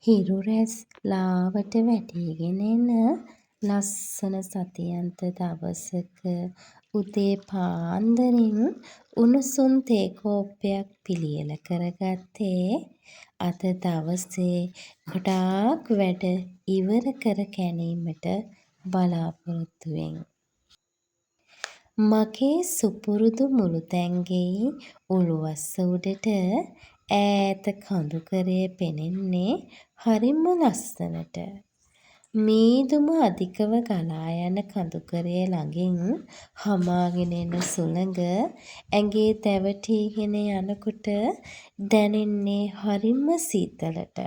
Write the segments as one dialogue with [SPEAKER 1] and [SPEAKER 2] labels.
[SPEAKER 1] හිරු රැස් ලාවට වැටීගෙන එන ලස්සන සතියන්ත දවසක උදේ පාන්දරින් උණුසුම් තේ කෝප්පයක් පිළියෙල කරගත්තේ අද දවසේ ගොඩාක් වැඩ ඉවර කර ගැනීමට බලාපොරොත්තුවෙන්. මගේ සුපුරුදු මුළුතැන්ගෙයි උළුවස්ස උඩට ඈත කඳුකරය පෙනෙන්නේ හරිම ලස්සනට. මීදුම අධිකව ගලා යන කඳුකරය ළඟින් හමාගෙන එන සුළඟ ඇඟේ දැවටීගෙන යනකොට දැනෙන්නේ හරිම සීතලට.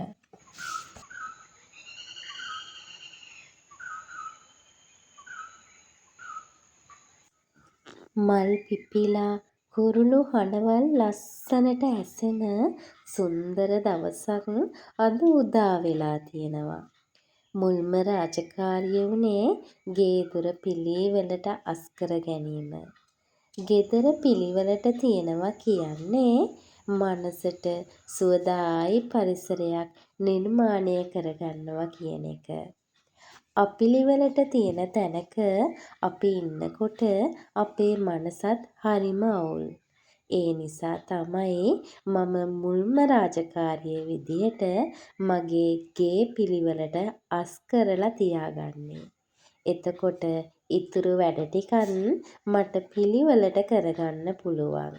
[SPEAKER 1] මල් පිපිලා කුරුළු හඬවල් ලස්සනට ඇසෙන සුන්දර දවසක් අද උදා වෙලා තියෙනවා. මුල්ම රාජකාරිය වුණේ ගේ දොර පිළිවෙලට අස්කර ගැනීම. ගෙදර පිළිවෙලට තියෙනවා කියන්නේ මනසට සුවදායි පරිසරයක් නිර්මාණය කරගන්නවා කියන එක. අපිළිවෙලට තියෙන තැනක අපි ඉන්නකොට අපේ මනසත් හරිම අවුල්. ඒ නිසා තමයි මම මුල්ම රාජකාරිය විදිහට මගේ ගේ පිළිවෙලට අස් කරලා තියාගන්නේ. එතකොට ඉතුරු වැඩ ටිකත් මට පිළිවෙලට කරගන්න පුළුවන්.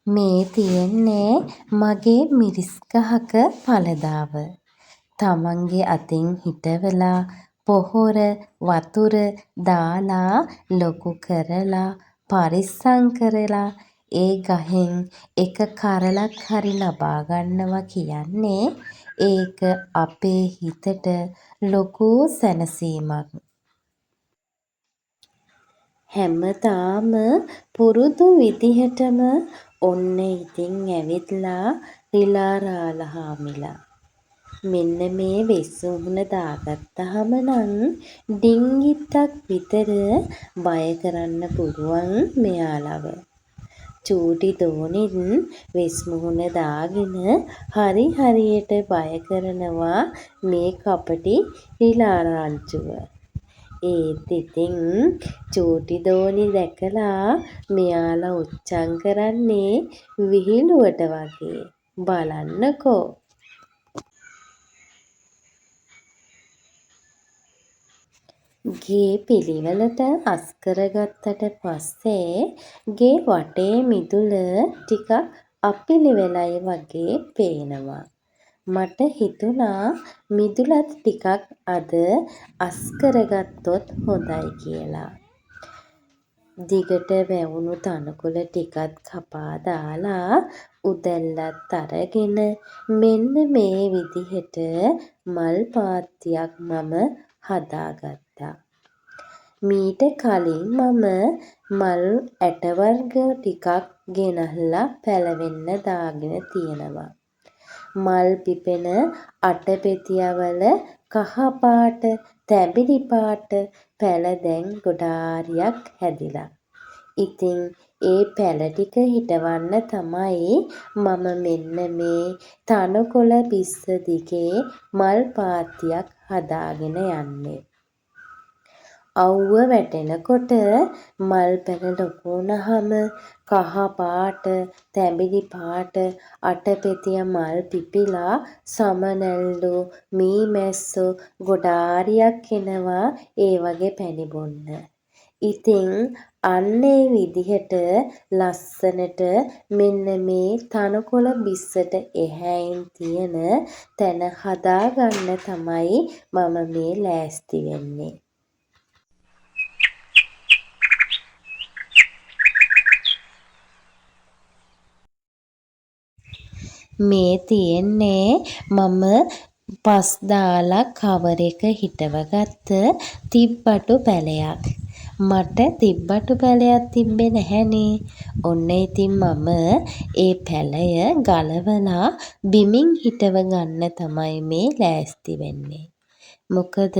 [SPEAKER 1] මේ තියෙන්නේ මගේ මිරිස් ගහක ඵලදාව. තමන්ගේ අතින් හිටවලා පොහොර වතුර දාලා ලොකු කරලා පරිස්සම් කරලා ඒ ගහෙන් එක කරලක් හරි ලබා ගන්නවා කියන්නේ ඒක අපේ හිතට ලොකු සැනසීමක්. හැමදාම පුරුදු විදිහටම ඔන්න ඉතින් ඇවිත්ලා රිලා රාළහාමිලා. මෙන්න මේ වෙස් මුහුණ දාගත්තාම නම් ඩිංගිත්තක් විතර බය කරන්න පුළුවන් මෙයාලව. චූටි දෝනිත් වෙස් මුහුණ දාගෙන හරි හරියට බය කරනවා මේ කපටි රිලා රංචුව. ඒත් ඉතින් චූටි දෝනි දැකලා මෙයාලා උච්චං කරන්නේ විහිළුවට වගේ. බලන්නකෝ. ගේ පිළිවෙලට අස් කරගත්තට පස්සේ ගේ වටේ මිදුල ටිකක් අපිළිවෙලයි වගේ පේනවා. මට හිතුණා මිදුලත් ටිකක් අද අස් කරගත්තොත් හොඳයි කියලා. දිගට වැවුණු තණකොළ ටිකක් කපා දාලා උදැල්ලත් අරගෙන මෙන්න මේ විදිහට මල් පාත්තියක් මම හදාගත්තා. මීට කලින් මම මල් ඇට වර්ග ටිකක් ගෙනල්ලා පැලවෙන්න දාගෙන තියෙනවා. මල් පිපෙන අටපෙතියවල කහ පාට තැඹිලි පාට පැල දැන් ගොඩාරියක් හැදිලා. ඉතින් ඒ පැල ටික හිටවන්න තමයි මම මෙන්න මේ තණකොළ පිස්ස දිගේ මල් පාත්තියක් හදාගෙන යන්නේ. අව්ව වැටෙනකොට මල් පැල ලොකු වුණාම කහ පාට තැඹිලි පාට අටපෙතිය මල් පිපිලා සමනැල්ලෝ මීමැස්සෝ ගොඩාරියක් එනවා ඒ වගේ පැණි බොන්න. ඉතින් අන්න ඒ විදිහට ලස්සනට මෙන්න මේ තණකොළ බිස්සට එහායින් තියෙන තැන හදාගන්න තමයි මම මේ ලෑස්ති වෙන්නේ. මේ තියෙන්නේ මම පස් දාලා කවර එක හිටවගත්ත තිබ්බටු පැලයක්. මට තිබ්බටු පැලයක් තිබ්බේ නැහැනේ. ඔන්න ඉතින් මම ඒ පැලය ගලවලා බිමින් හිටව ගන්න තමයි මේ ලෑස්ති වෙන්නේ. මොකද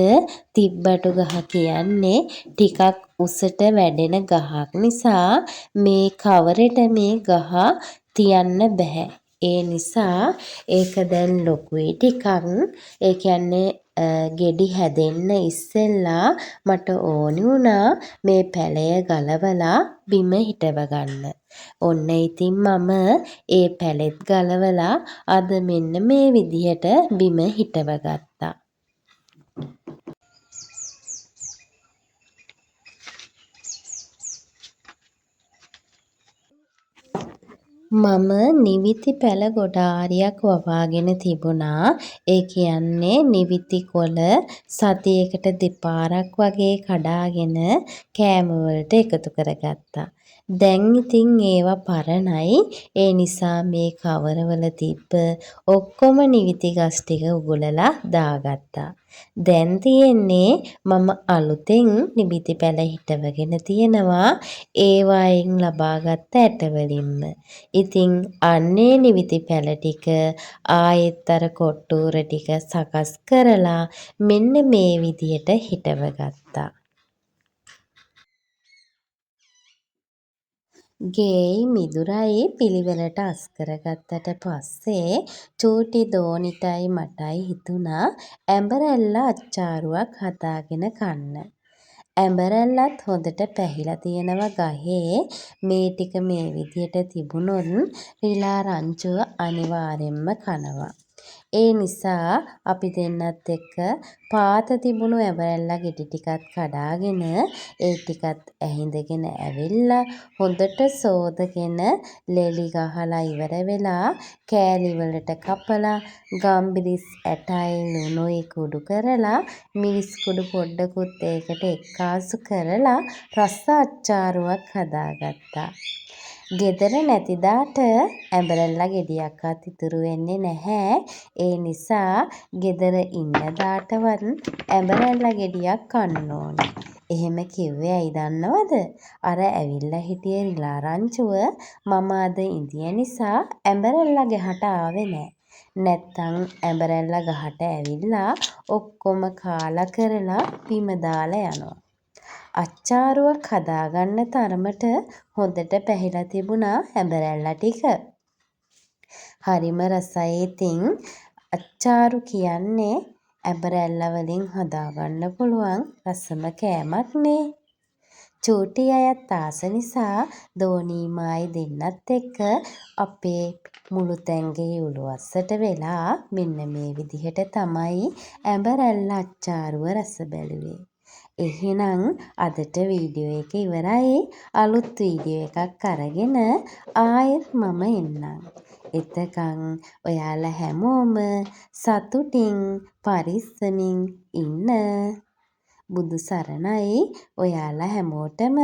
[SPEAKER 1] තිබ්බටු ගහ කියන්නේ ටිකක් උසට වැඩෙන ගහක් නිසා මේ කවරෙට මේ ගහ තියන්න බෑ. ඒ නිසා ඒක දැන් ලොකුයි ටිකක්. ඒ කියන්නේ ගෙඩි හැදෙන්න ඉස්සෙල්ලා මට ඕනි වුණා මේ පැලය ගලවලා බිම හිටව ගන්න. ඔන්න ඉතින් මම ඒ පැලෙත් ගලවලා අද මෙන්න මේ විදිහට බිම හිටව ගත්තා. මම නිවිති පැල ගොඩාරියක් වවාගෙන තිබුණා. ඒ කියන්නේ නිවිති කොළ සතියකට දෙපාරක් වගේ කඩාගෙන කෑම වලට එකතු කරගත්තා. දැන් ඉතින් ඒවා පරණයි. ඒ නිසා මේ කවරවල තිබ්බ ඔක්කොම නිවිති ගස් ටික උගුලලා දාගත්තා. දැන් තියෙන්නේ මම අලුතෙන් නිවිති පැල හිටවගෙන තියෙනවා. ඒවායින් ලබාගත් ඇට වලින්ම. ඉතින් අන්නේ නිවිති පැල ටික ආයෙත් අර කොට්ටූර ටික සකස් කරලා මෙන්න මේ විදියට හිටව ගත්තා. ගේයි මිදුරයි පිළිවෙලට අස් කරගත්තට පස්සේ චූටි දෝනිටයි මටයි හිතුණා ඇඹරැල්ල අච්චාරුවක් හදාගෙන කන්න. ඇඹරැල්ලත් හොඳට පැහිලා තියෙනවා ගහේ. මේ ටික මේ විදියට තිබුණොත් රිලා රංචුව අනිවාර්යෙන්ම කනවා. ඒ නිසා අපි දෙන්නත් එක්ක පාත තිබුණු ඇඹරැල්ල ගෙඩි ටිකත් කඩාගෙන ඒ ටිකත් ඇහිඳගෙන ඇවිල්ලා හොඳට සෝදගෙන ලෙලි ගහලා ඉවර වෙලා කෑලි වලට කපලා ගම්බිරිස් ඇටයි ලුණුයි කුඩු කරලා මිරිස් කුඩු පොඩ්ඩකුත් ඒකට එක්කාසු කරලා රස අච්චාරුවක් හදාගත්තා. ගෙදර නැතිදාට ඇඹරැල්ල ගෙඩියක්වත් ඉතුරු වෙන්නේ නැහැ. ඒ නිසා ගෙදර ඉන්න දාටවත් ඇඹරැල්ල ගෙඩියක් කන්න ඕනේ. එහෙම කිව්වේ ඇයි දන්නවද? අර ඇවිල්ලා හිටිය රිලා රංචුව මම අද ඉඳිය නිසා ඇඹරැල්ල ගහට ආවේ නෑ. නැත්තම් ඇඹරැල්ල ගහට ඇවිල්ලා ඔක්කොම කාලා කරලා බිම දාලා යනවා. අච්චාරුවක් හදාගන්න තරමට හොඳට පැහිලා තිබුණා ඇඹරැල්ල ටික. හරිම රසයි. ඉතින් අච්චාරු කියන්නේ ඇඹරැල්ල වලින් හදාගන්න පුළුවන් රසම කෑමක් නේ. චූටි අයත් ආස නිසා දෝනී මායි දෙන්නත් එක්ක අපේ මුළු තැන්ගෙයි උළුවස්සට වෙලා මෙන්න මේ විදිහට තමයි ඇඹරැල්ල අච්චාරුව රස බැලුවේ. එහෙනම් අදට වීඩියෝ එක ඉවරයි. අලුත් වීඩියෝ එකක් අරගෙන ආයෙත් මම එන්නම්. එතකන් ඔයාලා හැමෝම සතුටින් පරිස්සමින් ඉන්න. බුදු සරණයි ඔයාලා හැමෝටම.